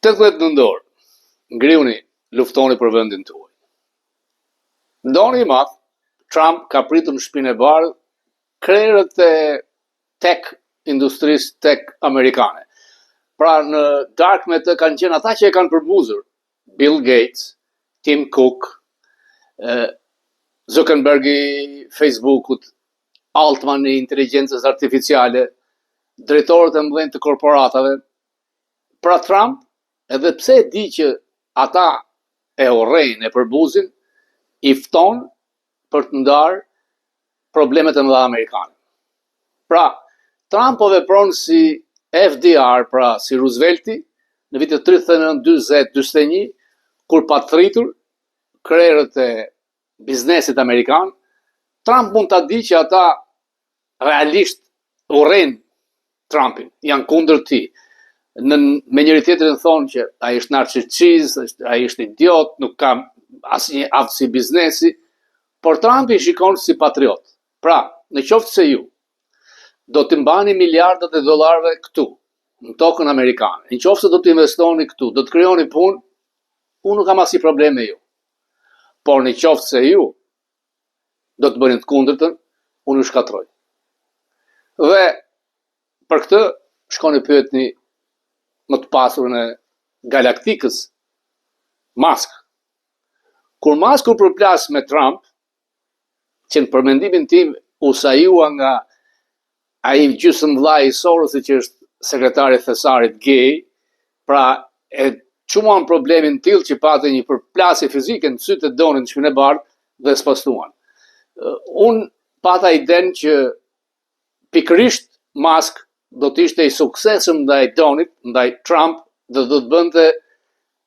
18 nëntor, ngriuni, luftoni për vendin tuaj. Ndoni i madh, Trump ka pritur në Shtëpinë e Bardhë krerët e tech industrisë tech amerikane. Pra në darknet kanë qenë ata që e kanë përbuzur Bill Gates, Tim Cook, Zuckerberg i Facebookut, Altman i inteligjencës artificiale, drejtorët e mëdhenj të korporatave. Pra Trump, edhe pse e di që ata e urrejnë, e përbuzin, i fton për të ndarë problemet e mëdha amerikane. Pra, Trump po vepron si FDR, pra si Roosevelti, në vitet 39, 40, 41, kur pa thritur krerët e biznesit amerikan, Trump mund ta di që ata realisht urrejnë Trumpin, janë kundër tij. Me njëri tjetrin thonë që ai është narcisist, ai është idiot, nuk ka asnjë aftësi biznesi, por Trump i shikon si patriot. Pra, në qoftë se ju do të mbani miliardat e dollarëve këtu, në tokën amerikane, në qoftë se do të investoni këtu, do të krijoni punë, unë nuk kam asnjë problem me ju. Por në qoftë se ju do të bëni të kundërtën, unë ju shkatroj. Dhe për këtë shkoni pyetni më të pasurën e galaktikës, Musk. Kur Musk u përplas me Trump, që në përmendimin tim u sajua nga ai gjysmëvllai i Sorosit që është sekretari thesarit gay, pra e çuan problemin tillë që patë një përplasje fizike në sytë e Donit në Shtëpinë e Bardhë dhe spostuan. Unë pata iden që pikërisht Musk do të ishte i suksesshëm ndaj Donit, ndaj Trump, dhe do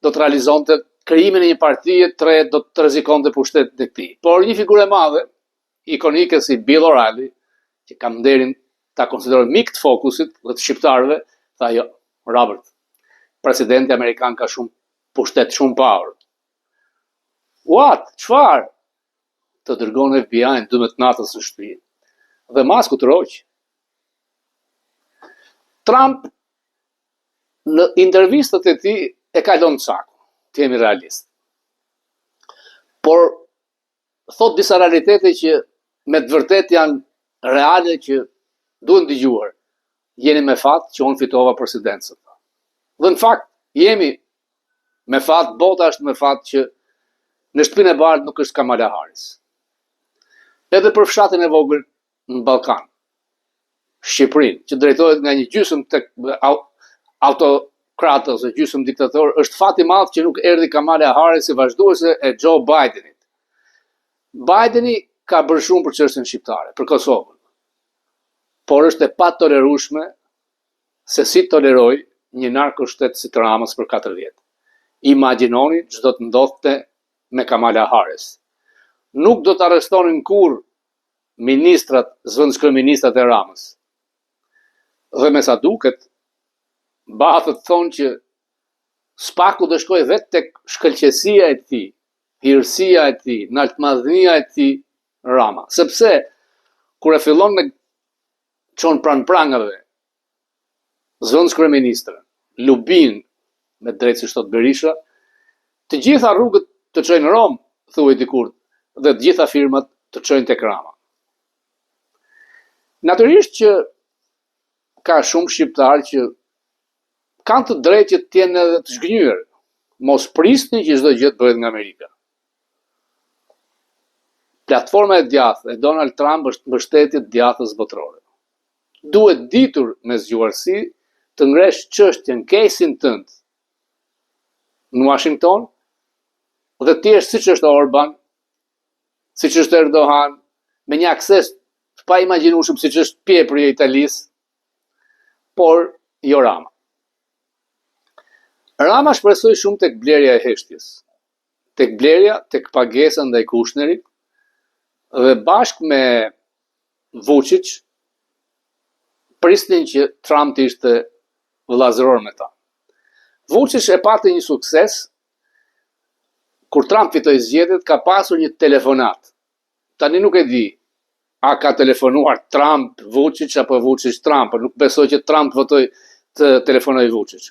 të realizonte krijimin e një partie të re, do të rrezikonte pushtetin e tij. Por një figurë e madhe, ikonike si Bill O'Reilly, që kam nderin ta konsideroj mik të Fokusit dhe të shqiptarëve, tha jo, Robert, presidenti amerikan ka shumë pushtet, shumë power. What? Çfarë? Të dërgon FBI-n 12 natës në shtëpi. Dhe Musk u troq. Trump në intervistat e tij e ka lënë saku, të jemi realist. Por thot disa realitete që me të vërtet janë reale që duhen dëgjuar. Jeni me fat që unë fitova presidencën. Dhe në fakt jemi me fat, bota është me fat që në Shtëpinë e Bardhë nuk është Kamala Harris. Edhe për fshatin e vogël në Ballkan, Shqipërinë, që drejtohet nga një gjysmë tek autokrat ose gjysmë diktator, është fat i madh që nuk erdhi Kamala Harris si vazhduese e Joe Bidenit. Bideni ka bërë shumë për çështjen shqiptare, për Kosovën. Por është e patolerueshme se si toleroi një narkoshtet si Ramës për 4 vjet. Imagjinoni ç'do të ndodhte me Kamala Harris. Nuk do të arrestonin kur ministrat, zëvendëskryeministrat e Ramës. Dhe me sa duket, bathët thonë që spaku do shkojë vetë tek shkëlqësia e tij, hirësia e tij, naltmadhënia e tij Rama. Sepse kur e fillon me çon pranë prangave, zëvendëskryeministrën, Lubin, me drejtë si thot Berisha, të gjitha rrugët të çojnë në Rom, thuaj dikur, dhe të gjitha firmat të çojnë tek Rama. Natyrisht që ka shumë shqiptarë që kanë të drejtë që të jenë edhe të zgënjur, mos prisni që çdo gjë të bëhet nga Amerika. Platforma e djathtë e Donald Trump është mbështetje të djathtës botërore. Duhet ditur me zgjuarsi të ngresh çështjen, kesin tënd në Washington dhe të jesh siç është Orban, siç është Erdogan, me një akses të pa imagjinueshëm siç është Piepri e Italisë, por jo Rama. Rama shpresoi shumë tek blerja e heshtjes, tek blerja, tek pagesa ndaj Kushnerit, dhe bashkë me Vučić prisnin që Trump të ishte vëllazëror me ta. Vučić e pati një sukses kur Trump fitoi zgjedhjet, ka pasur një telefonat. Tani nuk e di a ka telefonuar Trump Vučić apo Vučić Trump, nuk besoj që Trump votoi të telefonoj Vučić.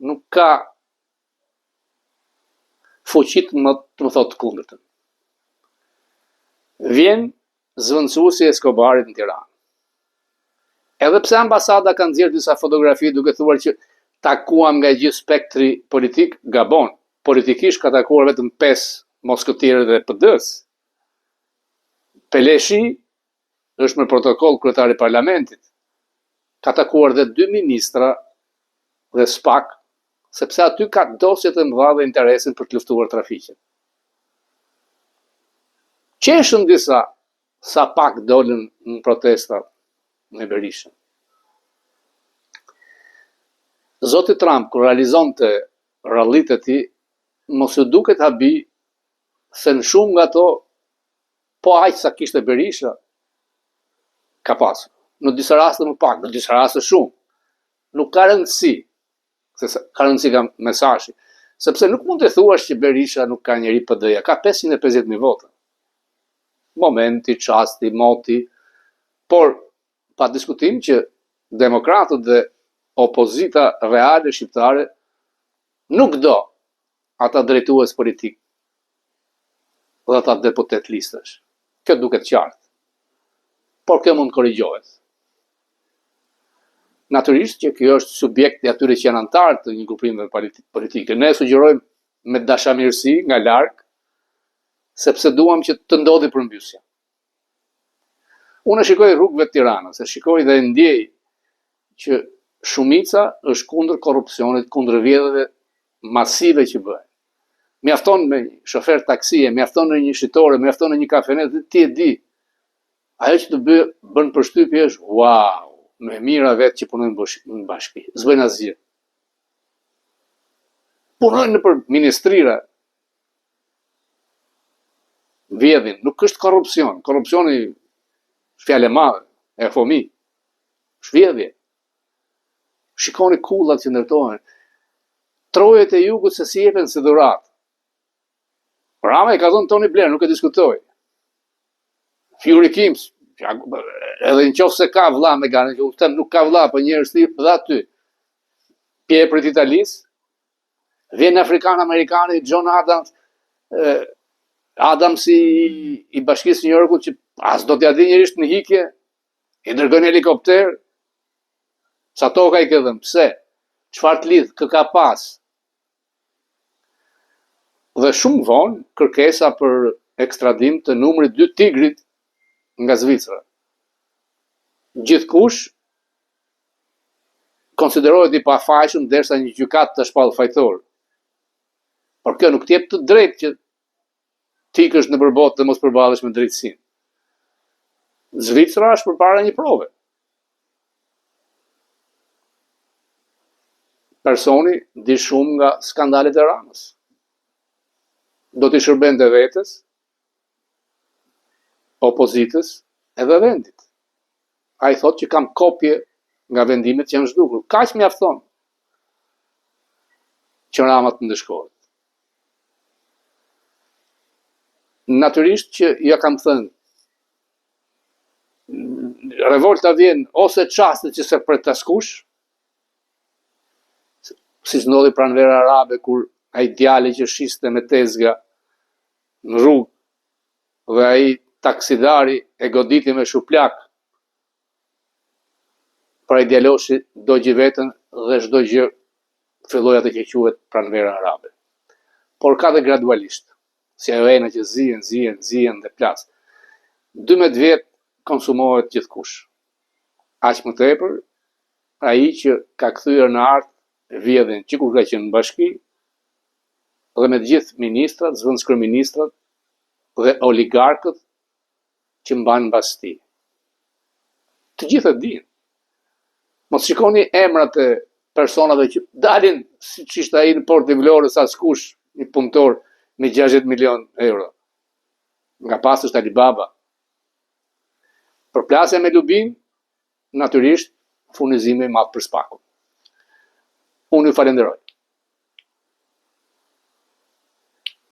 nuk ka fuqit më të më thotë kundërtën. Vjen zvendësuesi Escobarit në Tiranë. Edhe pse ambasada ka nxjerrë disa fotografi duke thuar që takuam nga gjithë spektri politik, gabon. Politikisht ka takuar vetëm 5 moskëtierë dhe PD-s. Peleshi është me protokoll kryetari i parlamentit. Ka takuar dhe 2 ministra dhe SPAK, sepse aty ka dosjet e mëdha dhe interesin për të luftuar trafiqin. Qeshën disa sa pak dolën në protesta me Berishën. Zoti Trump, kur realizonte rallit e tij, mos u duket habi se në shumë nga to, po aq sa kishte Berisha, ka pasur. Në disa raste më pak, në disa raste shumë. Nuk ka rëndësi, se ka rëndësi ka mesazhi, sepse nuk mund të thuash që Berisha nuk ka njeri PD-ja, ka 550.000 vota. Momenti, çasti, moti, por pa diskutim që demokratët dhe opozita reale shqiptare nuk do ata drejtues politik dhe ata deputet listash. Kjo duket qartë. Por kjo mund korrigjohet. Natyrisht që kjo është subjekt i atyre që janë antarë të një gruprime politike. Ne sugjerojmë me dashamirësi nga larg, sepse duam që të ndodhi përmbysja. Unë shikoj rrugëve të Tiranës, e shikoj dhe ndjej që shumica është kundër korrupsionit, kundër vjedhjeve masive që bëhen. Mjafton me një shofer taksie, mjafton në një shitore, mjafton në një kafenet, dhe ti e di. Ajo që të bën përshtypje është, wow, me mira vetë që punojnë në bashki, s'bëjnë asgjë. Punojnë në për ministrira, vjedhin, nuk është korrupsion. Korrupsioni është fjalë e madhe, e fëmi, është vjedhje. Shikoni kullat që ndërtohen. Trojet e jugut se si jepen si dhurat. Rama i ka thonë Tony Blair, nuk e diskutoj. Fury Kims, edhe në qoftë se ka vlla me Gane, që nuk ka vlla, për njerëz ti dhe aty. Pjeprit Italis, vjen Afrikan-Amerikani, John Adams, Adams i bashkisë New Yorkut, që as do t'ja di njerisht në hikje, i dërgën helikopter, sa toka i këdhëm, pse? Çfarë të lidh, kë ka pas? Dhe shumë vonë, kërkesa për ekstradim të numrit 2 tigrit nga Zvicra. Gjithkush konsiderohet i pafajshëm derisa një gjykat të shpallë fajtor. Por kjo nuk të jep të drejtë që tikësh në përbot dhe mos përballesh me drejtësinë. Zvicra është përpara një prove. Personi di shumë nga skandalet e Ramës. Do t'i shërbente vetes, opozitës edhe vendit. Ai thotë që kam kopje nga vendimet që janë zhdukur. Kaq mjafton që Rama të ndëshkohet. Natyrisht që ja kam thënë, revolta vjen ose çastet që se pret taskush, si ndodhi pranvera arabe kur ai djali që shiste me tezga në rrugë dhe ai taksidari e goditi me shuplak, pra i djaloshi do gjë vetën dhe çdo gjë filloi atë që quhet pranvera arabe. Por ka dhe gradualisht, si ajo ena që zihen dhe plas. 12 vjet konsumohet gjithkush. Aq më tepër ai që ka kthyer në art vjedhin që kur ka qenë në bashki dhe me të gjithë ministrat, zëvendëskryeministrat dhe oligarkët që mbanë mbas tij. Të gjithë e dinë. Mos shikoni emrat e personave që dalin siç ishte ai në Portë e Vlorës askush, një punëtor me 60 milion euro. Nga pas është Alibaba. Përplasja me Lubin, natyrisht, furnizimi i madh për SPAK-un. Unë ju falenderoj.